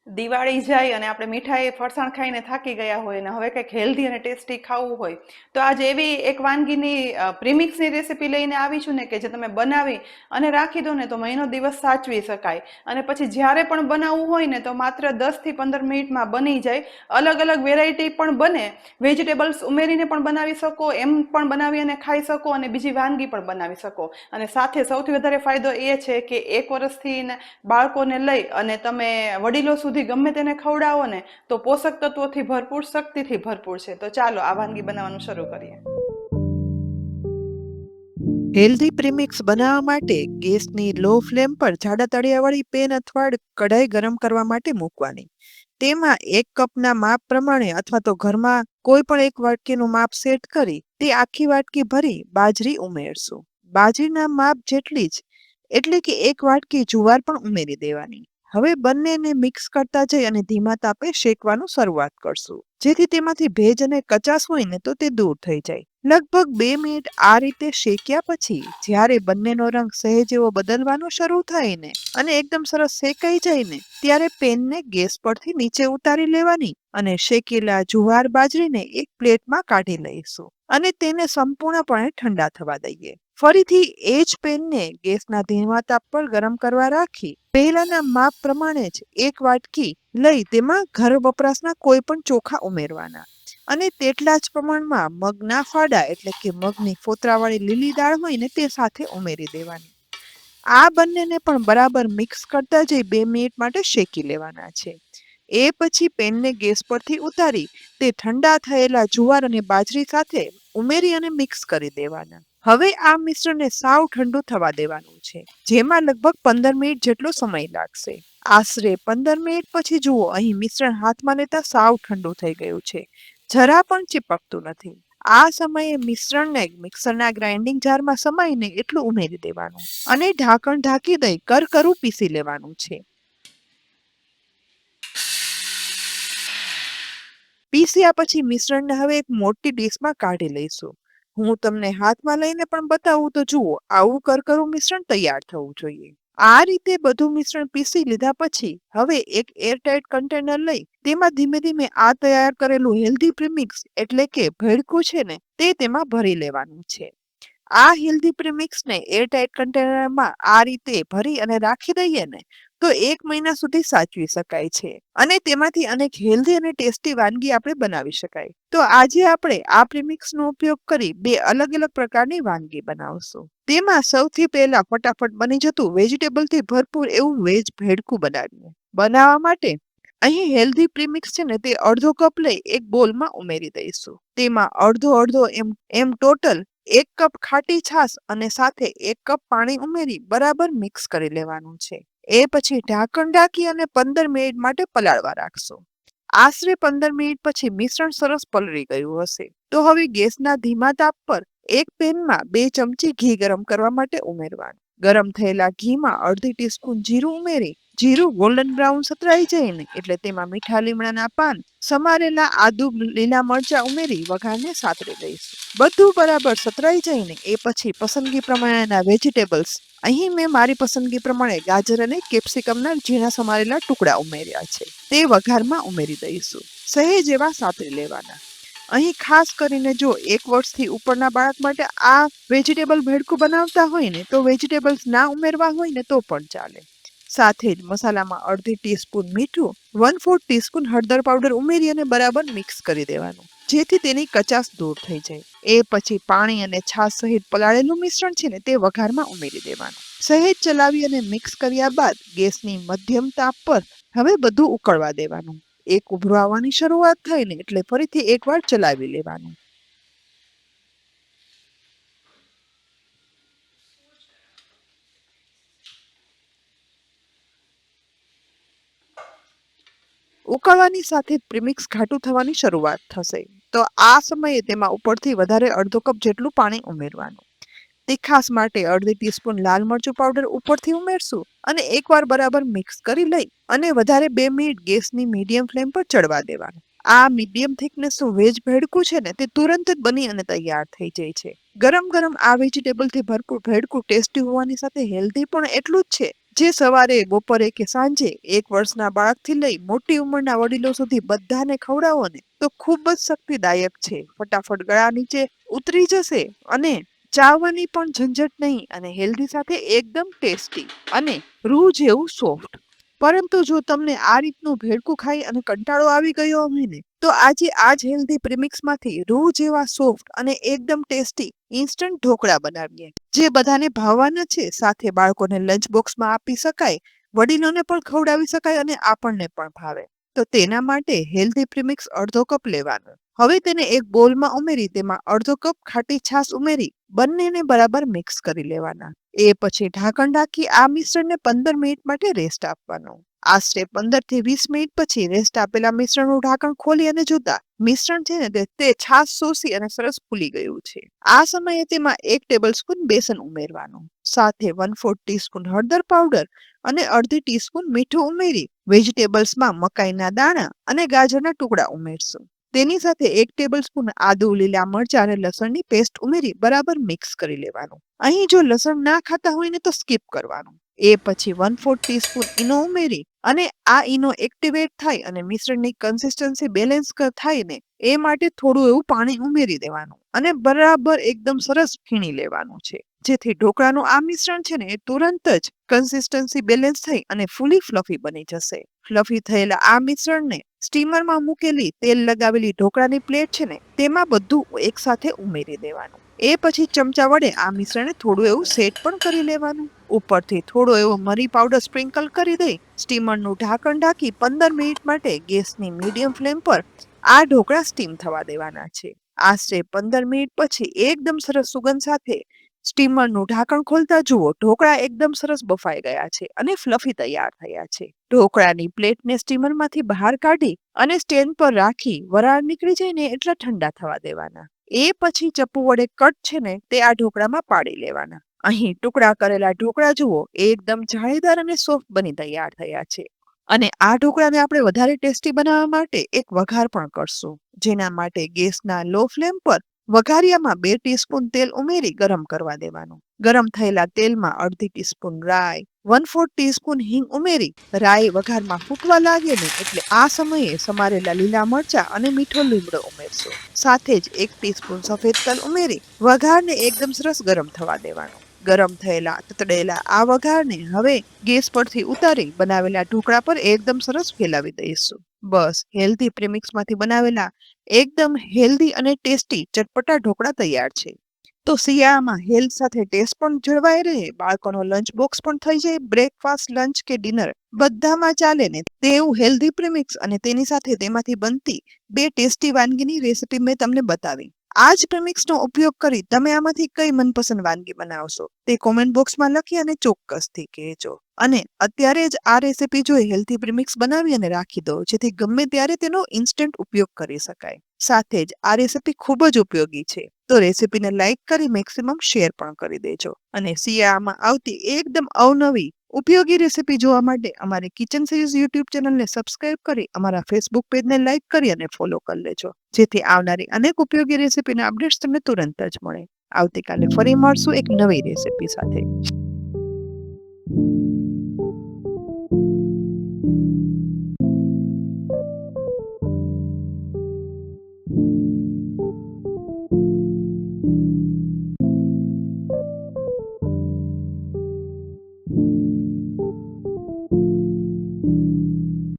દિવાળી જાય અને આપણે મીઠાઈ ફરસાણ ખાઈને થાકી ગયા હોય ને હવે કંઈક હેલ્ધી અને ટેસ્ટી ખાવું હોય તો આજ એવી એક વાનગીની પ્રીમિક્સની રેસીપી લઈને આવી છું ને કે જે તમે બનાવી અને રાખી દો ને તો મહિનો દિવસ સાચવી શકાય અને પછી જ્યારે પણ બનાવવું હોય ને તો માત્ર 10 થી 15 મિનિટમાં બની જાય. અલગ અલગ વેરાયટી પણ બને, વેજીટેબલ્સ ઉમેરીને પણ બનાવી શકો, એમ પણ બનાવી અને ખાઈ શકો અને બીજી વાનગી પણ બનાવી શકો. અને સાથે સૌથી વધારે ફાયદો એ છે કે 1 વર્ષથી બાળકોને લઈ અને તમે વડીલો સુધી ગમે તેને ખવડાવો ને તો પોષક તત્વોથી ભરપૂર, શક્તિથી ભરપૂર છે. તો ચાલો આ વાનગી બનાવવાનું શરૂ કરીએ. હેલ્ધી પ્રીમિક્સ બનાવવા માટે ગેસની લો ફ્લેમ પર જાડા તળિયાવાળી પેન અથવા કઢાઈ ગરમ કરવા માટે મૂકવાની. તેમાં 1 કપના માપ પ્રમાણે અથવા તો ઘરમાં કોઈ પણ 1 વાટકીનું માપ સેટ કરી તે આખી વાટકી ભરી બાજરી ઉમેરશું. બાજરીના માપ જેટલી જ એટલે કે 1 વાટકી જુવાર પણ ઉમેરી દેવાની. હવે બંનેને મિક્સ કરતા જઈ અને ધીમા તાપે શેકવાનું શરૂઆત કરશું, જેથી તેમાંથી ભેજ અને કચાશ હોય ને તો તે દૂર થઈ જાય. લગભગ 2 મિનિટ આ રીતે શેક્યા પછી જ્યારે બંનેનો રંગ સહેજ એવો બદલવાનો શરૂ થાય ને અને એકદમ સરસ શેકાઈ જાય ને ત્યારે પેનને ગેસ પરથી નીચે ઉતારી લેવાની અને શેકેલા જુવાર બાજરીને એક પ્લેટમાં કાઢી લઈશું અને તેને સંપૂર્ણપણે ઠંડા થવા દઈએ. ફરીથી એ જ પેનને ગેસના ધીમા તાપ પર ગરમ કરવા રાખી પહેલાના માપ પ્રમાણે જ 1 વાટકી લઈ તેમાં ઘર વપરાશના કોઈ પણ ચોખા ઉમેરવાના અને તેટલા જ પ્રમાણમાં મગના ફાડા એટલે કે મગની ફોતરાવાળી લીલી દાળ હોય ને તે સાથે ઉમેરી દેવાની. આ બંનેને પણ બરાબર મિક્સ કરતા જઈ 2 મિનિટ માટે શેકી લેવાના છે. એ પછી પેનને ગેસ પરથી ઉતારી તે ઠંડા થયેલા જુવાર અને બાજરી સાથે ઉમેરી અને મિક્સ કરી દેવાના. હવે આ મિશ્રણને સાવ ઠંડુ થવા દેવાનું છે, જેમાં લગભગ 15 મિનિટ જેટલો સમય લાગશે. આશરે 15 મિનિટ પછી જુઓ, અહીં મિશ્રણ હાથમાં લેતા સાવ ઠંડુ થઈ ગયું છે, જરા પણ ચીપકતું નથી. આ સમયે મિશ્રણને મિક્સરના ગ્રાઇન્ડિંગ જારમાં સમાઈને એટલું ઉમેરી દેવાનું અને ઢાંકણ ઢાંકી દઈ કરકરું પીસી લેવાનું છે. પીસ્યા પછી મિશ્રણને હવે એક મોટી ડીશમાં કાઢી લઈશું. હું તમને હાથમાં લઈને પણ બતાવું તો જુઓ, આવું કરકરું મિશ્રણ તૈયાર થવું જોઈએ. આ રીતે બધું મિશ્રણ પીસી લીધા પછી હવે એક એરટાઇટ કન્ટેનર લઈ તેમાં ધીમે ધીમે આ તૈયાર કરેલું હેલ્ધી પ્રીમિક્સ એટલે કે ભેળકું છે ને તે તેમાં ભરી લેવાનું છે. આ હેલ્ધી પ્રીમિક્સને એરટાઇટ કન્ટેનરમાં આ રીતે ભરી અને રાખી દઈએ ને તો 1 મહિના સુધી સાચવી શકાય છે અને તેમાંથી અનેક હેલ્ધી અને ટેસ્ટી વાનગી આપણે બનાવી શકાય. તો આજે આપણે આ પ્રીમિક્સનો ઉપયોગ કરી 2 અલગ અલગ પ્રકારની વાનગી બનાવશું. તેમાં સૌથી પહેલા ફટાફટ બની જતું વેજીટેબલથી ભરપૂર એવું વેજ ભેળકું બનાવીએ. બનાવવા માટે અહીં હેલ્ધી પ્રીમિક્સ છે ને તે અડધો કપ લઈ એક બોલમાં ઉમેરી દઈશું. તેમાં અડધો અડધો એમ ટોટલ 1 કપ ખાટી છાશ અને સાથે 1 કપ પાણી ઉમેરી બરાબર મિક્સ કરી લેવાનું છે. એ પછી ઢાંકણ ઢાંકી અને 15 મિનિટ માટે પલાળવા રાખશો. આશરે 15 મિનિટ પછી મિશ્રણ સરસ પલળી ગયું હશે. તો હવે ગેસના ધીમા તાપ પર એક પેનમાં 2 ચમચી ઘી ગરમ કરવા માટે ઉમેરવાનું. ગરમ થયેલા ઘીમાં અડધી ટીસ્પૂન જીરું ઉમેરી જીરું ગોલ્ડન બ્રાઉન સતરાઈ જાય ને એટલે તેમાં મીઠા લીમડાના પાન, સમારેલા આદુ, લીલા મરચા ઉમેરી વઘારને સાતરી દઈશું. બધું બરાબર સતરાઈ જાય ને એ પછી પસંદગી પ્રમાણેના વેજીટેબલ્સ, અહીં મેં મારી પસંદગી પ્રમાણે ગાજર અને કેપ્સિકમના ઝીણા સમારેલા ટુકડા ઉમેર્યા છે, તે વઘારમાં ઉમેરી દઈશું. સહેજ એવા સાતરી લેવાના. અહીં ખાસ કરીને જો 1 વર્ષથી ઉપરના બાળક માટે આ વેજીટેબલ ભેળકું બનાવતા હોય ને તો વેજીટેબલ્સ ના ઉમેરવા હોય ને તો પણ ચાલે. સાથે જ મસાલામાં અડધી ટીસ્પૂન મીઠું, 1/4 ટીસ્પૂન હળદર પાવડર ઉમેરી અને બરાબર મિક્સ કરી દેવાનું, જેથી તેની કચાશ દૂર થઈ જાય. એ પછી પાણી અને છાશ સહિત પલાળેલું મિશ્રણ છે ને તે વઘારમાં ઉમેરી દેવાનું. સહેજ ચલાવી અને મિક્સ કર્યા બાદ ગેસની મધ્યમ તાપ પર હવે બધું ઉકળવા દેવાનું. એક ઉભરો આવવાની શરૂઆત થાય ને એટલે ફરીથી એકવાર ચલાવી લેવાનું. ઉકળવાની સાથે પ્રીમિક્સ ઘાટું થવાની શરૂઆત થશે. તો આ સમયે તેમાં ઉપરથી વધારે અડધો કપ જેટલું પાણી ઉમેરવાનું. તીખાસ માટે અડધી ટીસ્પૂન લાલ મરચું પાવડર ઉપરથી ઉમેરશું અને એકવાર બરાબર મિક્સ કરી લઈ અને વધારે 2 મિનિટ ગેસની મીડિયમ ફ્લેમ પર ચડવા દેવાનું. આ મીડિયમ થિકનેસનું વેજ ભેળકું છે ને તે તુરંત જ બની અને તૈયાર થઈ જાય છે. ગરમ ગરમ આ વેજીટેબલથી ભરપૂર ભેળકું ટેસ્ટી હોવાની સાથે હેલ્ધી પણ એટલું જ છે, જે સવારે, બપોરે કે સાંજે 1 વર્ષના બાળકથી લઈ મોટી ઉંમરના વડીલો સુધી બધાને ખવડાવો ને તો ખૂબ જ શક્તિદાયક છે. ફટાફટ ગળા નીચે ઉતરી જશે અને ચાવવાની પણ ઝંઝટ નહીં અને હેલ્ધી સાથે એકદમ ટેસ્ટી અને રૂ જેવું સોફ્ટ. પરંતુ જો તમને આ રીતનું ભેળકું ખાઈ અને કંટાળો આવી ગયો હોય ને તો આજે આ જ હેલ્ધી પ્રીમિક્સમાંથી રૂ જેવા સોફ્ટ અને એકદમ ટેસ્ટી ઇન્સ્ટન્ટ ઢોકળા બનાવીએ જે બધાને ભાવવાના છે. સાથે બાળકોને લંચ બોક્સમાં આપી શકાય, વડીલોને પણ ખવડાવી શકાય અને આપણને પણ ભાવે. તો તેના માટે હેલ્ધી પ્રીમિક્સ અડધો કપ લેવાનો. હવે તેને એક બોલમાં ઉમેરી તેમાં અડધો કપ ખાટી છાશ ઉમેરી બંનેને બરાબર મિક્સ કરી લેવાના. એ પછી ઢાંકણ ઢાંકી આ મિશ્રણને 15 મિનિટ માટે રેસ્ટ આપવાનો. આશરે 15 થી 20 મિનિટ પછી રેસ્ટ આપેલા મિશ્રણનું ઢાંકણ ખોલી અને જોતા મિશ્રણ છે ને તે છાશ શોષી અને સરસ ફૂલી ગયું છે. આ સમયે તેમાં 1 ટેબલસ્પૂન બેસન ઉમેરવાનું. સાથે 1/4 ટીસ્પૂન હળદર પાવડર અને અડધી ટીસ્પૂન મીઠું ઉમેરી વેજીટેબલ્સમાં મકાઈના દાણા અને ગાજરના ટુકડા ઉમેરશું. તેની સાથે 1 ટેબલસ્પૂન આદુ, લીલા મરચાં અને લસણની પેસ્ટ ઉમેરી બરાબર મિક્સ કરી લેવાનું. અહીં જો લસણ ના ખાતા હોય ને તો સ્કીપ કરવાનું. એ પછી 1/4 ટીસ્પૂન ઈનો ઉમેરી અને આ ઈનો એક્ટિવેટ થાય અને મિશ્રણની કન્સિસ્ટન્સી બેલેન્સ થાય ને એ માટે થોડું એવું પાણી ઉમેરી દેવાનું અને બરાબર એકદમ સરસ ફીણી લેવાનું છે. જેથી ઢોકળાનું આ મિશ્રણ છે ને એ તુરંત જ કન્સિસ્ટન્સી બેલેન્સ થઈ અને ફૂલી ફ્લફી બની જશે. ફ્લફી થયેલા આ મિશ્રણને સ્ટીમરમાં મૂકેલી તેલ લગાવેલી ઢોકળાની પ્લેટ છે ને તેમાં બધું એકસાથે ઉમેરી દેવાનું. એ પછી ચમચા વડે આ મિશ્રણને થોડું એવું સેટ પણ કરી લેવાનું. ઉપરથી થોડો એવો મરી પાવડર સ્પ્રિંકલ કરી દઈ સ્ટીમરનું ઢાંકણ ઢાંકી 15 મિનિટ માટે ગેસની મીડિયમ ફ્લેમ પર આ ઢોકળા સ્ટીમ થવા દેવાના છે. આશરે 15 મિનિટ પછી એકદમ સરસ સુગંધ સાથે સ્ટીમરનું ઢાંકણ ખોલતા જુઓ ઢોકળા એકદમ સરસ બફાઈ ગયા છે અને ફ્લફી તૈયાર થયા છે. ઢોકળાની પ્લેટને સ્ટીમરમાંથી બહાર કાઢી અને સ્ટેન્ડ પર રાખી વરાળ નીકળી જાય ને એટલા ઠંડા થવા દેવાના. એ પછી ચપ્પુ વડે કટ છે ને તે આ ઢોકળામાં પાડી લેવાના. અહીં ટુકડા કરેલા ઢોકળા જુઓ એકદમ જાળીદાર અને સોફ્ટ બની તૈયાર થયા છે. અને આ ઢોકળાને આપણે વધારે ટેસ્ટી બનાવવા માટે એક વઘાર પણ કરશું. જેના માટે ગેસના લો ફ્લેમ પર વઘારિયામાં 2 ટીસ્પૂન તેલ ઉમેરી ગરમ કરવા દેવાનું. ગરમ થયેલા તેલમાં અડધી ટીસ્પૂન રાઈ, 1/4 ટીસ્પૂન હિંગ ઉમેરી રાઈ વઘારમાં ફૂટવા લાગે ને એટલે આ સમયે સમારેલા લીલા મરચાં અને મીઠો લીમડો ઉમેરશો. સાથે જ 1 ટીસ્પૂન સફેદ તલ ઉમેરી વઘારને એકદમ સરસ ગરમ થવા દેવાનો. ગરમ થયેલા તતડેલા આ વઘારને હવે ગેસ પરથી ઉતારી બનાવેલા ઢોકળા પર એકદમ સરસ ફેલાવી દઈશું. બસ હેલ્ધી પ્રીમિક્સમાંથી બનાવેલા એકદમ હેલ્ધી અને ટેસ્ટી ચટપટા ઢોકળા તૈયાર છે. તો શિયાળામાં હેલ્થ સાથે ટેસ્ટ પણ જળવાઈ રહે, બાળકોનો લંચ બોક્સ પણ થઈ જાય, બ્રેકફાસ્ટ, લંચ કે ડિનર બધામાં ચાલે ને તેવું હેલ્ધી પ્રીમિક્સ અને તેની સાથે તેમાંથી બનતી 2 ટેસ્ટી વાનગીની રેસીપી મેં તમને બતાવી. આ જ પ્રીમિક્સનો ઉપયોગ કરી તમે આમાંથી કઈ મનપસંદ વાનગી બનાવશો તે કોમેન્ટ બોક્સમાં લખી અને ચોક્કસથી કહેજો. અને અત્યારે જ આ રેસીપી જોઈ હેલ્ધી પ્રીમિક્સ બનાવી અને રાખી દો જેથી ગમે ત્યારે તેનો ઇન્સ્ટન્ટ ઉપયોગ કરી શકાય. સાથે જ આ રેસીપી ખૂબ જ ઉપયોગી છે તો રેસીપીને લાઈક કરી મેક્સિમમ શેર પણ કરી દેજો. અને શિયાળામાં આવતી એકદમ અવનવી ઉપયોગી રેસીપી જોવા માટે અમારી કિચન સિરીઝ યુટ્યુબ ચેનલને સબસ્ક્રાઇબ કરી અમારા ફેસબુક પેજને લાઈક કરી અને ફોલો કરી લેજો જેથી આવનારી અનેક ઉપયોગી રેસીપીના અપડેટ્સ તમને તુરંત જ મળે. આવતીકાલે ફરી મળશું એક નવી રેસીપી સાથે.